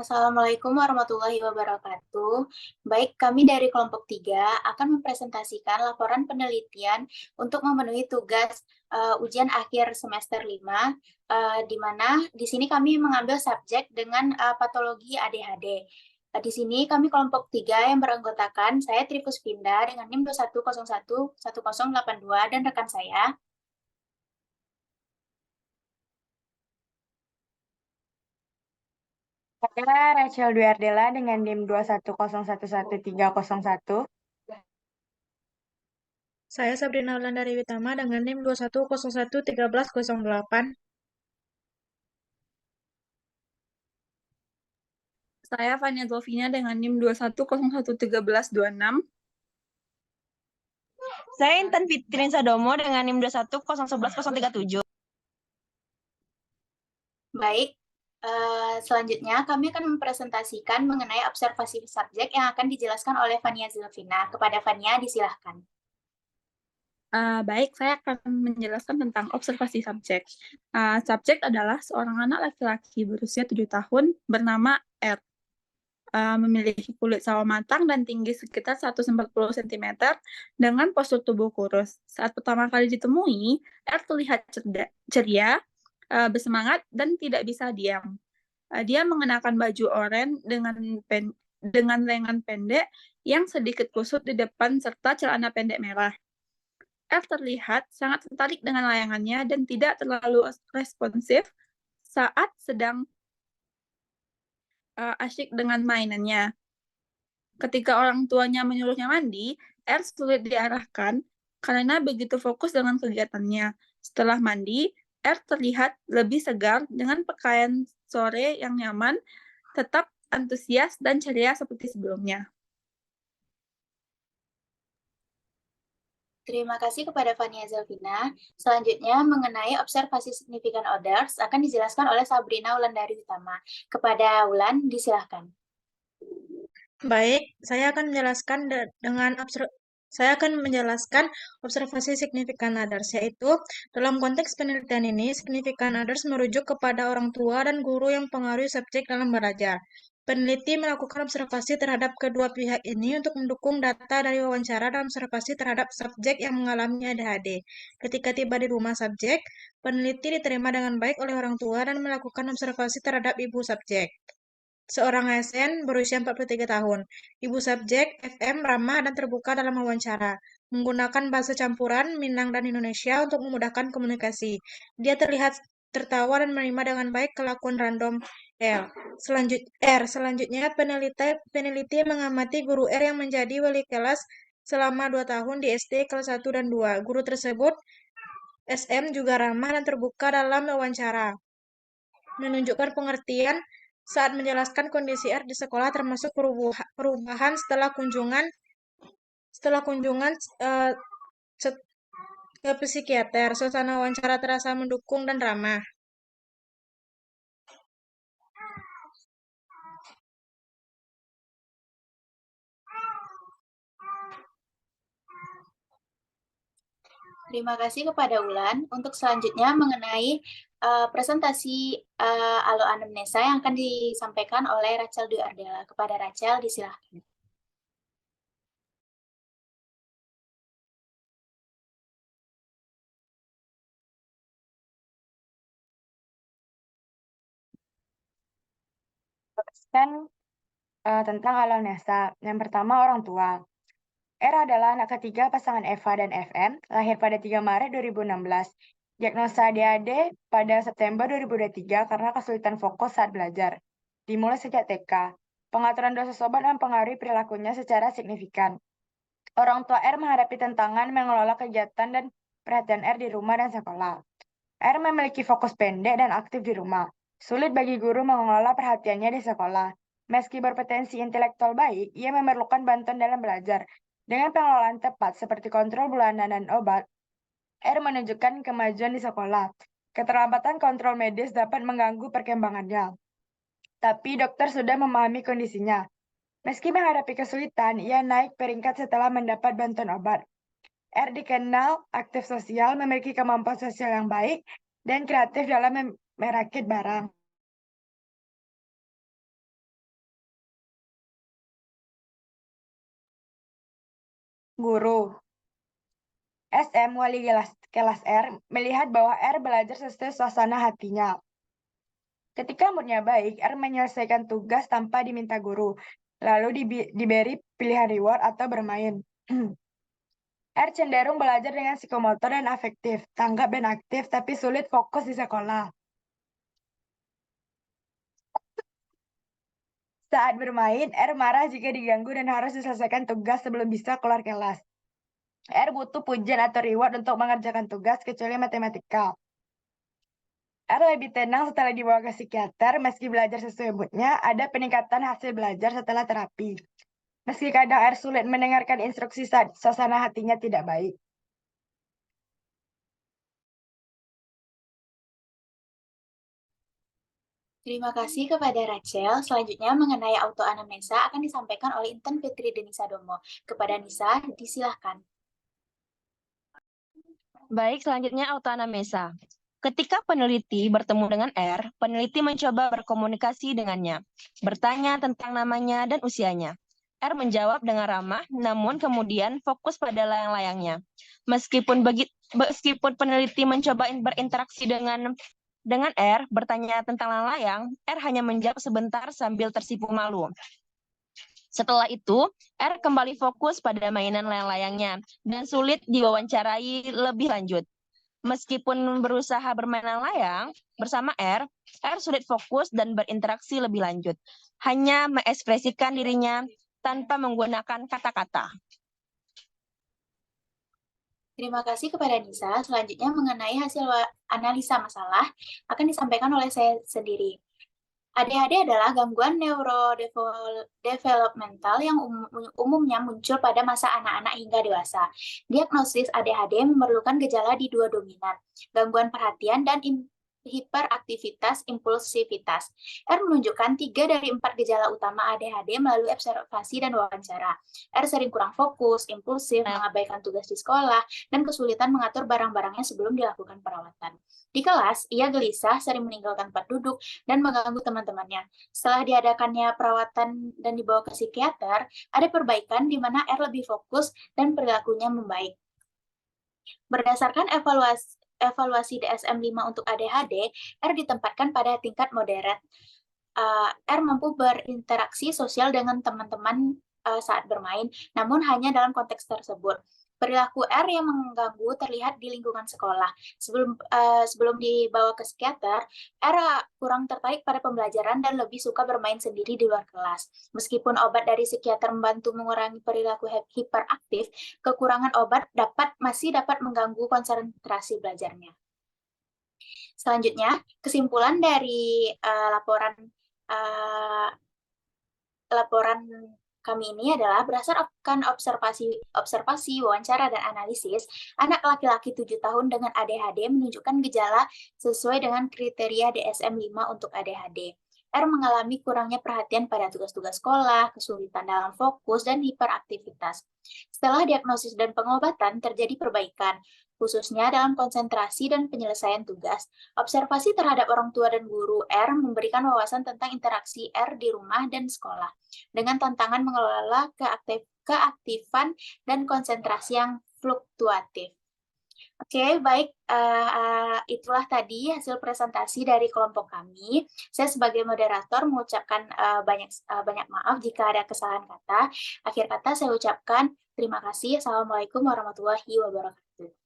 Assalamualaikum warahmatullahi wabarakatuh. Baik, kami dari kelompok 3 akan mempresentasikan laporan penelitian untuk memenuhi tugas ujian akhir semester 5, di mana di sini kami mengambil subjek dengan patologi ADHD. Di sini kami kelompok 3 yang beranggotakan saya Tripus Pinda dengan NIM 21011082 dan rekan saya. Saya Rachel Dwi Ardela dengan NIM 21011301. Saya Sabrina Wulandari Witama dengan NIM 21011308. Saya Fania Zolfina dengan NIM 21011326. Saya Intan Fitrin Sadomo dengan NIM 210111037. Baik, selanjutnya kami akan mempresentasikan mengenai observasi subjek yang akan dijelaskan oleh Fania Zilvina. Kepada Fania, disilahkan. Baik, saya akan menjelaskan tentang observasi subjek. Subjek adalah seorang anak laki-laki berusia 7 tahun bernama R. Memiliki kulit sawo matang dan tinggi sekitar 140 cm dengan postur tubuh kurus. Saat pertama kali ditemui, R terlihat ceria, bersemangat, dan tidak bisa diam. Dia mengenakan baju oranye dengan lengan pendek yang sedikit kusut di depan serta celana pendek merah. R terlihat sangat tertarik dengan layangannya dan tidak terlalu responsif saat sedang asyik dengan mainannya. Ketika orang tuanya menyuruhnya mandi, R sulit diarahkan karena begitu fokus dengan kegiatannya. Setelah mandi, R terlihat lebih segar dengan pakaian sore yang nyaman, tetap antusias dan ceria seperti sebelumnya. Terima kasih kepada Fania Zalvina. Selanjutnya, mengenai observasi signifikan odors akan dijelaskan oleh Sabrina Wulandari Utama. Kepada Wulan, disilahkan. Baik, saya akan menjelaskan observasi signifikan others, yaitu dalam konteks penelitian ini, signifikan others merujuk kepada orang tua dan guru yang pengaruhi subjek dalam belajar. Peneliti melakukan observasi terhadap kedua pihak ini untuk mendukung data dari wawancara dan observasi terhadap subjek yang mengalami ADHD. Ketika tiba di rumah subjek, peneliti diterima dengan baik oleh orang tua dan melakukan observasi terhadap ibu subjek. Seorang ASN berusia 43 tahun. Ibu subjek FM ramah dan terbuka dalam wawancara, menggunakan bahasa campuran Minang dan Indonesia untuk memudahkan komunikasi. Dia terlihat tertawa dan menerima dengan baik kelakuan random Selanjutnya, peneliti mengamati guru R yang menjadi wali kelas selama 2 tahun di SD kelas 1 dan 2. Guru tersebut SM juga ramah dan terbuka dalam wawancara, menunjukkan pengertian saat menjelaskan kondisi R di sekolah, termasuk perubahan setelah kunjungan ke psikiater. Suasana wawancara terasa mendukung dan ramah. Terima kasih kepada Wulan. Untuk selanjutnya mengenai presentasi alo anamnesa yang akan disampaikan oleh Rachel Dwi Ardela. Kepada Rachel, disilahkan. Tentang anamnesa. Yang pertama, orang tua. R adalah anak ketiga pasangan Eva dan FM, lahir pada 3 Maret 2016. Diagnosa ADHD pada September 2023 karena kesulitan fokus saat belajar. Dimulai sejak TK. Pengaturan dosis obat mempengaruhi perilakunya secara signifikan. Orang tua R menghadapi tantangan mengelola kegiatan dan perhatian R di rumah dan sekolah. R memiliki fokus pendek dan aktif di rumah. Sulit bagi guru mengelola perhatiannya di sekolah. Meski berpotensi intelektual baik, ia memerlukan bantuan dalam belajar. Dengan pengelolaan tepat seperti kontrol bulanan dan obat, R menunjukkan kemajuan di sekolah. Keterlambatan kontrol medis dapat mengganggu perkembangannya. Tapi dokter sudah memahami kondisinya. Meski menghadapi kesulitan, ia naik peringkat setelah mendapat bantuan obat. R dikenal aktif sosial, memiliki kemampuan sosial yang baik, dan kreatif dalam merakit barang. guru. SM, wali kelas R, melihat bahwa R belajar sesuai suasana hatinya. Ketika moodnya baik, R menyelesaikan tugas tanpa diminta guru, lalu diberi pilihan reward atau bermain. R cenderung belajar dengan psikomotor dan afektif, tanggap dan aktif, tapi sulit fokus di sekolah. Saat bermain, R marah jika diganggu dan harus diselesaikan tugas sebelum bisa keluar kelas. R butuh pujian atau reward untuk mengerjakan tugas, kecuali matematika. R lebih tenang setelah dibawa ke psikiater, meski belajar sesuai moodnya, ada peningkatan hasil belajar setelah terapi. Meski kadang R sulit mendengarkan instruksi saat suasana hatinya tidak baik. Terima kasih kepada Rachel. Selanjutnya mengenai autoanamnesa akan disampaikan oleh Intan Fitri Denisa Domo. Kepada Nisa, disilahkan. Baik, selanjutnya autoanamnesa. Ketika peneliti bertemu dengan R, peneliti mencoba berkomunikasi dengannya, bertanya tentang namanya dan usianya. R menjawab dengan ramah, namun kemudian fokus pada layang-layangnya. Meskipun peneliti mencoba berinteraksi dengan R, bertanya tentang layang-layang, R hanya menjawab sebentar sambil tersipu malu. Setelah itu, R kembali fokus pada mainan layang-layangnya dan sulit diwawancarai lebih lanjut. Meskipun berusaha bermain layang bersama R sulit fokus dan berinteraksi lebih lanjut. Hanya mengekspresikan dirinya tanpa menggunakan kata-kata. Terima kasih kepada Nisa. Selanjutnya mengenai hasil analisa masalah akan disampaikan oleh saya sendiri. ADHD adalah gangguan neurodevelopmental yang umumnya muncul pada masa anak-anak hingga dewasa. Diagnosis ADHD memerlukan gejala di dua dominan, gangguan perhatian dan hiperaktivitas impulsivitas. R menunjukkan 3 dari 4 gejala utama ADHD melalui observasi dan wawancara. R sering kurang fokus, impulsif, mengabaikan tugas di sekolah, dan kesulitan mengatur barang-barangnya sebelum dilakukan perawatan. Di kelas, ia gelisah, sering meninggalkan tempat duduk, dan mengganggu teman-temannya. Setelah diadakannya perawatan dan dibawa ke psikiater, ada perbaikan di mana R lebih fokus dan perilakunya membaik. Berdasarkan evaluasi DSM-5 untuk ADHD, R ditempatkan pada tingkat moderat. R mampu berinteraksi sosial dengan teman-teman saat bermain, namun hanya dalam konteks tersebut. Perilaku R yang mengganggu terlihat di lingkungan sekolah. Sebelum dibawa ke psikiater, R kurang tertarik pada pembelajaran dan lebih suka bermain sendiri di luar kelas. Meskipun obat dari psikiater membantu mengurangi perilaku hiperaktif, kekurangan obat masih dapat mengganggu konsentrasi belajarnya. Selanjutnya, kesimpulan dari laporan kami ini adalah berdasarkan observasi, wawancara, dan analisis, anak laki-laki 7 tahun dengan ADHD menunjukkan gejala sesuai dengan kriteria DSM-5 untuk ADHD. R mengalami kurangnya perhatian pada tugas-tugas sekolah, kesulitan dalam fokus, dan hiperaktivitas. Setelah diagnosis dan pengobatan, terjadi perbaikan, khususnya dalam konsentrasi dan penyelesaian tugas. Observasi terhadap orang tua dan guru R memberikan wawasan tentang interaksi R di rumah dan sekolah, dengan tantangan mengelola keaktifan dan konsentrasi yang fluktuatif. Oke, baik. Itulah tadi hasil presentasi dari kelompok kami. Saya sebagai moderator mengucapkan banyak maaf jika ada kesalahan kata. Akhir kata saya ucapkan terima kasih. Assalamualaikum warahmatullahi wabarakatuh.